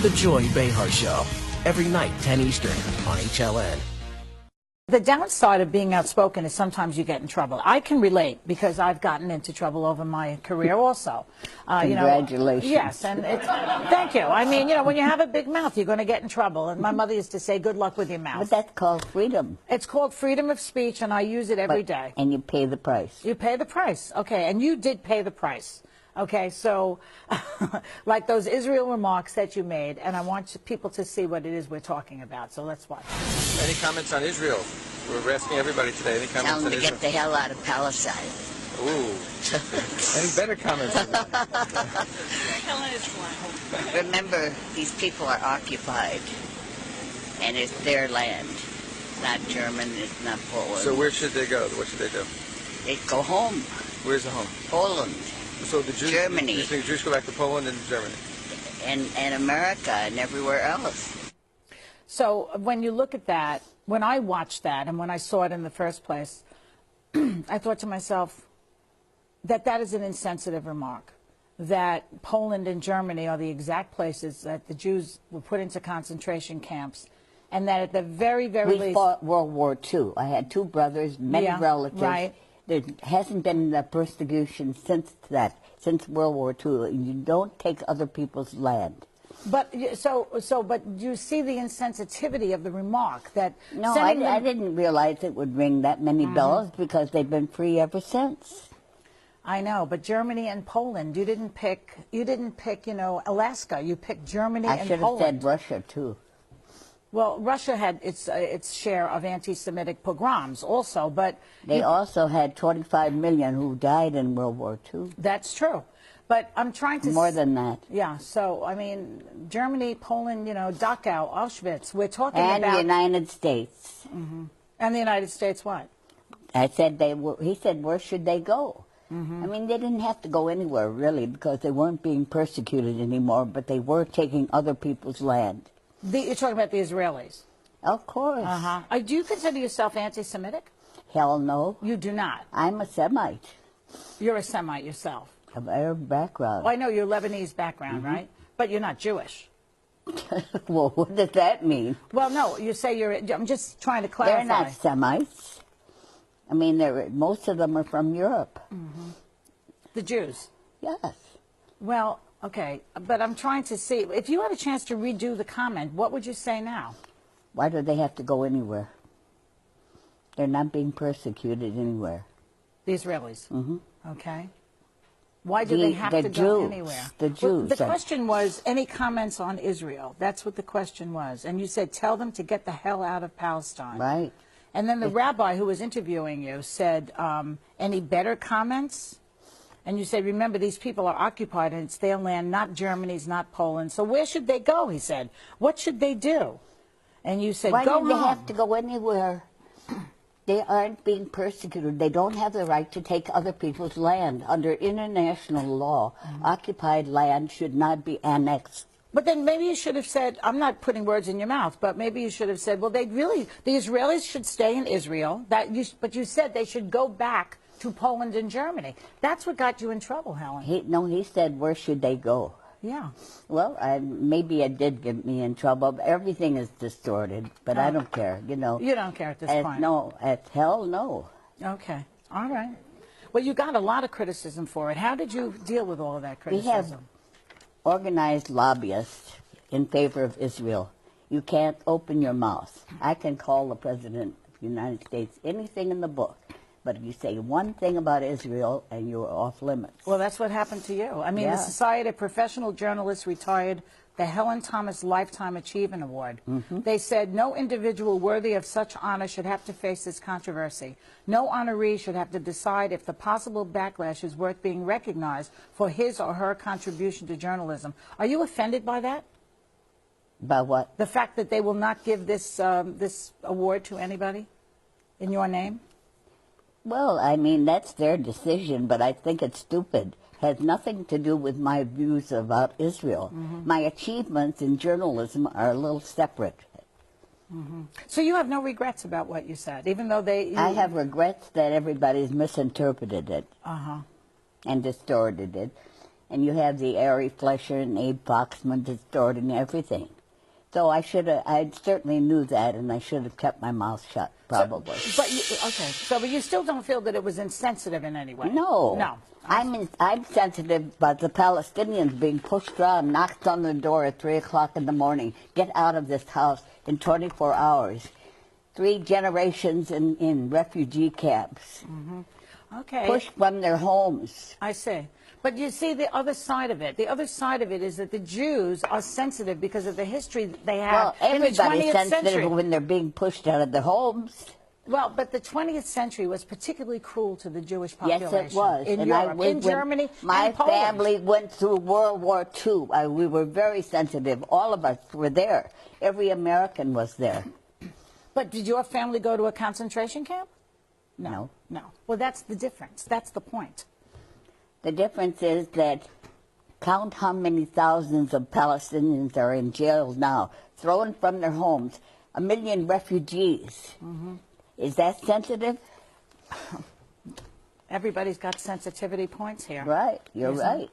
The Joy Behar Show, every night, 10 Eastern, on HLN. The downside of being outspoken is sometimes you get in trouble. I can relate because I've gotten into trouble over my career also. Congratulations. Yes, and thank you. I mean, when you have a big mouth, you're going to get in trouble. And my mother used to say, good luck with your mouth. But that's called freedom. It's called freedom of speech, and I use it every day. And you pay the price. You pay the price. Okay, and you did pay the price. Okay, so like those Israel remarks that you made, and I want people to see what it is we're talking about. So let's watch. Any comments on Israel? We're asking everybody today. Any comments Tell them on to Israel? get the hell out of Palestine. Ooh. Any better comments on that? Remember, these people are occupied, and it's their land. It's not German, it's not Poland. So where should they go? What should they do? They go home. Where's the home? Poland. So the Jews, Germany. You think Jews go back to Poland and Germany? And America and everywhere else. So when you look at that, when I watched that and when I saw it in the first place, I thought to myself that that is an insensitive remark, that Poland and Germany are the exact places that the Jews were put into concentration camps, and that at the very, very least... We fought World War II. I had two brothers, many relatives. Right. There hasn't been the persecution since World War II. You don't take other people's land. But but you see the insensitivity of the remark that... No, I didn't realize it would ring that many bells because they've been free ever since. I know, but Germany and Poland, you didn't pick, Alaska. You picked Germany and Poland. I should have said Russia, too. Well, Russia had its share of anti-Semitic pogroms also, but... They also had 25 million who died in World War II. That's true. But I'm trying to... More than that. Yeah, so, I mean, Germany, Poland, Dachau, Auschwitz, we're talking about... And the United States. And the United States what? I said he said, where should they go? I mean, they didn't have to go anywhere, really, because they weren't being persecuted anymore, but they were taking other people's land. You're talking about the Israelis? Of course. Do you consider yourself anti-Semitic? Hell no. You do not? I'm a Semite. You're a Semite yourself? Of Arab background. Well, I know you're Lebanese background, right? But you're not Jewish. Well, what does that mean? Well, no, you say you're... I'm just trying to clarify. They're not Semites. I mean, most of them are from Europe. The Jews? Yes. Well, okay, but I'm trying to see, if you had a chance to redo the comment, what would you say now? Why do they have to go anywhere? They're not being persecuted anywhere. The Israelis? Okay. Why do they have to go anywhere? The Jews. Well, the question was, any comments on Israel? That's what the question was. And you said, tell them to get the hell out of Palestine. Right. And then the rabbi who was interviewing you said, any better comments? And you said, remember, these people are occupied, and it's their land, not Germany's, not Poland. So where should they go, he said. What should they do? And you said, go home. Why do they have to go anywhere? They aren't being persecuted. They don't have the right to take other people's land. Under international law, occupied land should not be annexed. But then maybe you should have said, I'm not putting words in your mouth, but maybe you should have said, well, the Israelis should stay in Israel, but you said they should go back to Poland and Germany. That's what got you in trouble, Helen. He said, where should they go? Yeah. Well, maybe it did get me in trouble. Everything is distorted, but I don't care, You don't care at this point? No, at hell, no. Okay. All right. Well, you got a lot of criticism for it. How did you deal with all of that criticism? We have organized lobbyists in favor of Israel. You can't open your mouth. I can call the President of the United States anything in the book. But if you say one thing about Israel, and you're off limits. Well, that's what happened to you. I mean, the Society of Professional Journalists retired the Helen Thomas Lifetime Achievement Award. They said no individual worthy of such honor should have to face this controversy. No honoree should have to decide if the possible backlash is worth being recognized for his or her contribution to journalism. Are you offended by that? By what? The fact that they will not give this award to anybody in your name? Well, I mean, that's their decision, but I think it's stupid. Has nothing to do with my views about Israel. My achievements in journalism are a little separate. So you have no regrets about what you said, even though I have regrets that everybody's misinterpreted it and distorted it. And you have the Ari Fleischer and Abe Foxman distorting everything. So I certainly knew that, and I should have kept my mouth shut, probably. But you still don't feel that it was insensitive in any way? No. No. I'm sensitive about the Palestinians being pushed around, knocked on the door at 3 o'clock in the morning. Get out of this house in 24 hours. 3 generations in refugee camps. Okay. Pushed from their homes. I see. But you see the other side of it. The other side of it is that the Jews are sensitive because of the history that they have in the 20th everybody's sensitive century. when they're being pushed out of their homes. Well, but the 20th century was particularally cruel to the Jewish population. Yes, it was. In Europe, in Germany, my and Poland. family went through World War II. We were very sensitive. All of us were there. Every American was there. But did your family go to a concentration camp? No. No. Well, that's the difference. That's the point. The difference is that count how many thousands of Palestinians are in jail now, thrown from their homes. 1 million refugees. Is that sensitive? Everybody's got sensitivity points here. Right. You're right.